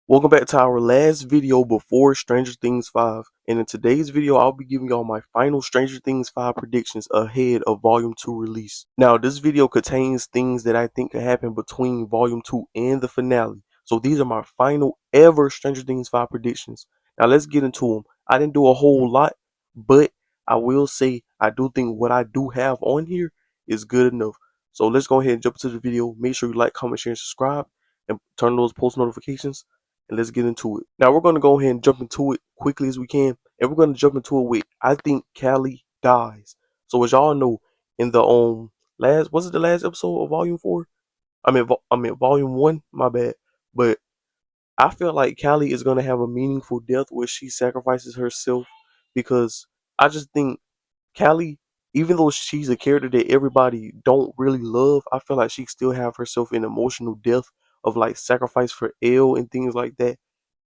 Welcome back to our last video before Stranger Things 5. And in today's video, I'll be giving y'all my final Stranger Things 5 predictions ahead of Volume 2 release. Now, this video contains things that I think could happen between Volume 2 and the finale. So these are my final ever Stranger Things 5 predictions. Now, let's get into them. I didn't do a whole lot, but I will say I do think what I do have on here is good enough. So let's go ahead and jump into the video. Make sure you like, comment, share, and subscribe, and turn on those post notifications, and let's get into it. Now we're going to go ahead and jump into it quickly as we can, and we're going to jump into it with I think Callie dies. So as y'all know, in the last, was it the last episode of Volume 4? I mean Volume 1. My bad. But I feel like Callie is going to have a meaningful death where she sacrifices herself, because I just think Callie, even though she's a character that everybody don't really love, I feel like she still have herself an emotional death of like sacrifice for Elle and things like that,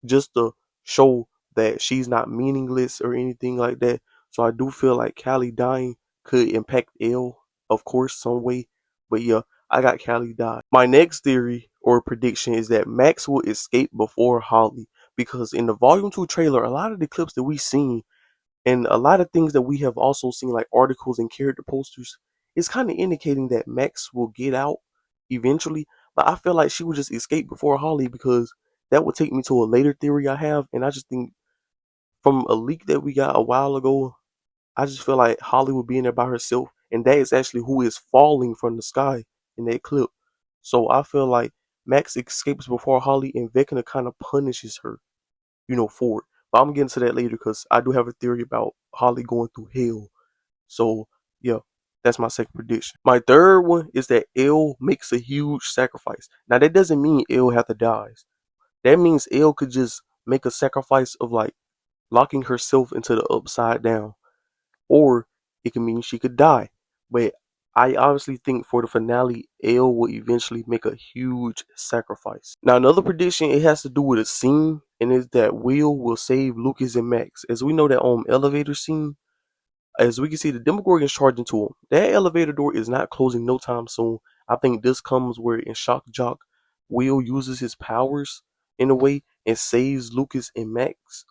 just to show that she's not meaningless or anything like that. So I do feel like Callie dying could impact Elle, of course, some way. But yeah, I got Callie die. My next theory or prediction is that Max will escape before Holly, because in the Volume 2 trailer, a lot of the clips that we seen and a lot of things that we have also seen, like articles and character posters, is kind of indicating that Max will get out eventually. But I feel like she would just escape before Holly, because that would take me to a later theory I have. And I just think from a leak that we got a while ago, I just feel like Holly would be in there by herself. And that is actually who is falling from the sky in that clip. So I feel like Max escapes before Holly, and Vecna kind of punishes her, for it. But I'm getting to that later, because I do have a theory about Holly going through hell. So yeah, that's my second prediction. My third one is that Elle makes a huge sacrifice. Now that doesn't mean Elle have to die. That means Elle could just make a sacrifice of like locking herself into the upside down, or it can mean she could die. But I obviously think for the finale, Elle will eventually make a huge sacrifice. Now, another prediction, it has to do with a scene, and is that Will save Lucas and Max. As we know, that elevator scene, as we can see, the Demogorgon's charging to him. That elevator door is not closing no time soon. I think this comes where in Shock Jock, Will uses his powers in a way and saves Lucas and Max,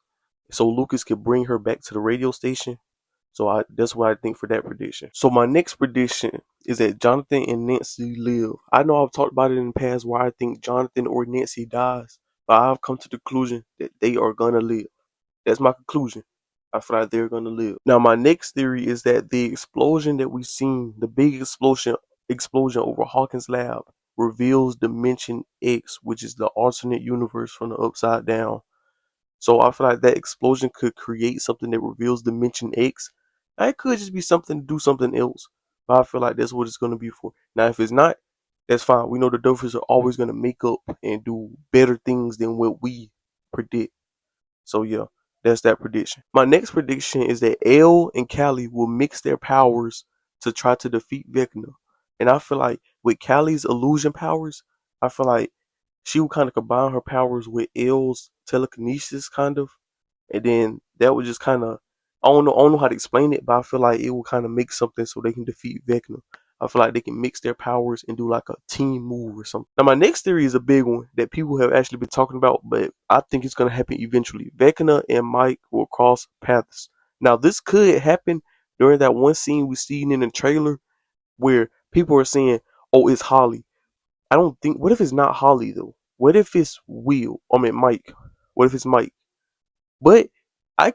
so Lucas could bring her back to the radio station. So that's what I think for that prediction. So my next prediction is that Jonathan and Nancy live. I know I've talked about it in the past where I think Jonathan or Nancy dies, but I've come to the conclusion that they are gonna live. That's my conclusion. I feel like they're gonna live. Now my next theory is that the explosion that we've seen, the big explosion over Hawkins' lab, reveals Dimension X, which is the alternate universe from the Upside Down. So I feel like that explosion could create something that reveals Dimension X. Now, it could just be something to do something else, but I feel like that's what it's going to be for. Now, if it's not, that's fine. We know the Dolphins are always going to make up and do better things than what we predict. So yeah, that's that prediction. My next prediction is that Elle and Callie will mix their powers to try to defeat Vecna. And I feel like with Callie's illusion powers, I feel like she would kind of combine her powers with Elle's telekinesis, kind of, and then that would just kind of, I don't know how to explain it, but I feel like it will kind of make something so they can defeat Vecna. I feel like they can mix their powers and do like a team move or something. Now my next theory is a big one that people have actually been talking about, but I think it's gonna happen eventually. Vecna and Mike will cross paths. Now this could happen during that one scene we seen in the trailer where people are saying, "Oh, it's Holly." I don't think. What if it's not Holly though? What if it's Mike? What if it's Mike? But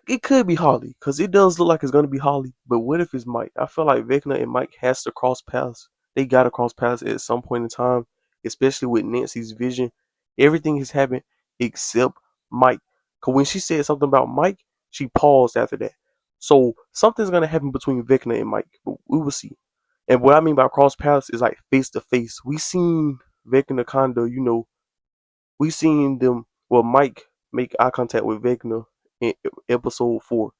it could be Holly, because it does look like it's gonna be Holly. But what if it's Mike? I feel like Vecna and Mike has to cross paths. They gotta cross paths at some point in time, especially with Nancy's vision. Everything has happened except Mike. Cause when she said something about Mike, she paused after that. So something's gonna happen between Vecna and Mike. But we will see. And what I mean by cross paths is like face to face. We seen Vecna kinda, we seen them, well, Mike make eye contact with Vecna in episode 4.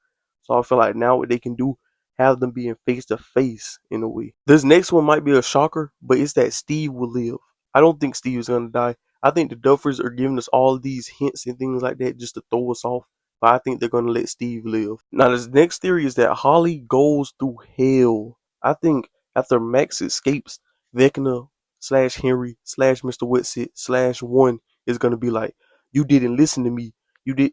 So I feel like now what they can do, have them being face to face in a way. This next one might be a shocker, but it's that Steve will live. I don't think Steve is gonna die. I think the Duffers are giving us all these hints and things like that just to throw us off. But I think they're gonna let Steve live. Now this next theory is that Holly goes through hell. I think after Max escapes, Vecna slash Henry slash Mr. Whitsitt slash one is gonna be like, you didn't listen to me. You did,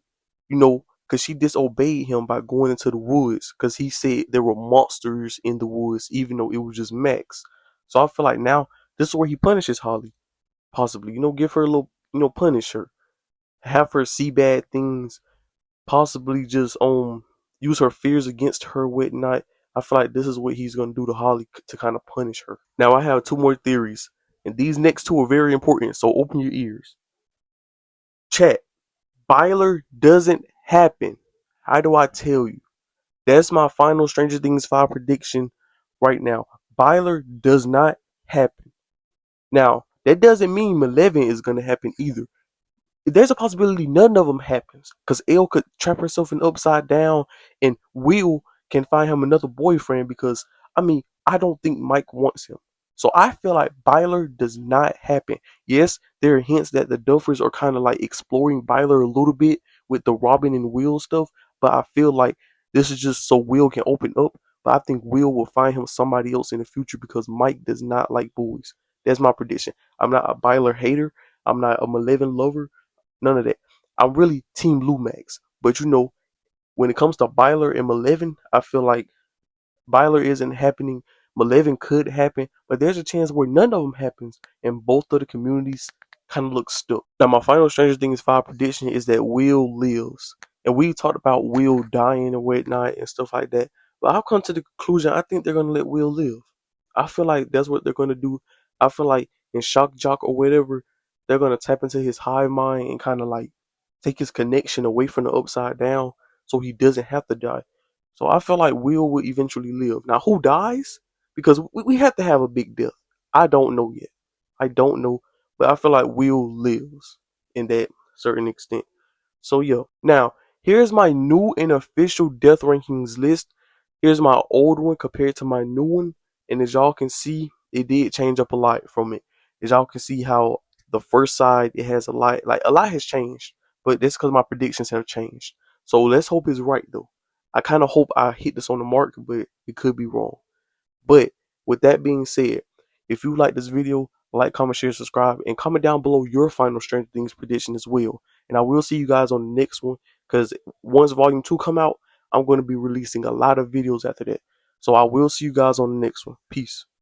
you know, because she disobeyed him by going into the woods because he said there were monsters in the woods, even though it was just Max. So I feel like now this is where he punishes Holly, possibly. Give her a little, punish her, have her see bad things, possibly just use her fears against her, whatnot. I feel like this is what he's gonna do to Holly to kind of punish her. Now I have two more theories, and these next two are very important. So open your ears. Chat. Byler doesn't happen. How do I tell you? That's my final Stranger Things 5 prediction right now. Byler does not happen. Now, that doesn't mean Malevolent is going to happen either. There's a possibility none of them happens because Elle could trap herself in upside down and Will can find him another boyfriend because, I don't think Mike wants him. So I feel like Byler does not happen. Yes, there are hints that the Duffers are kind of like exploring Byler a little bit with the Robin and Will stuff, but I feel like this is just so Will can open up. But I think Will will find him somebody else in the future because Mike does not like boys. That's my prediction. I'm not a Byler hater. I'm not a Malevolent lover. None of that. I'm really Team Lumax. But when it comes to Byler and Malevolent, I feel like Byler isn't happening. Malevolent could happen, but there's a chance where none of them happens, and both of the communities kind of look stuck. Now, my final Stranger Things 5 prediction is that Will lives. And we talked about Will dying and whatnot and stuff like that. But I've come to the conclusion I think they're going to let Will live. I feel like that's what they're going to do. I feel like in Shock Jock or whatever, they're going to tap into his hive mind and kind of like take his connection away from the upside down so he doesn't have to die. So I feel like Will eventually live. Now, who dies? Because we have to have a big death. I don't know yet. I don't know. But I feel like Will lives in that certain extent. So yeah. Now, here's my new and official death rankings list. Here's my old one compared to my new one. And as y'all can see, it did change up a lot from it. As y'all can see how the first side, it has a lot has changed. But that's because my predictions have changed. So let's hope it's right though. I kind of hope I hit this on the mark, but it could be wrong. But with that being said, if you like this video, like, comment, share, subscribe, and comment down below your final Stranger Things prediction as well. And I will see you guys on the next one because once Volume 2 come out, I'm going to be releasing a lot of videos after that. So I will see you guys on the next one. Peace.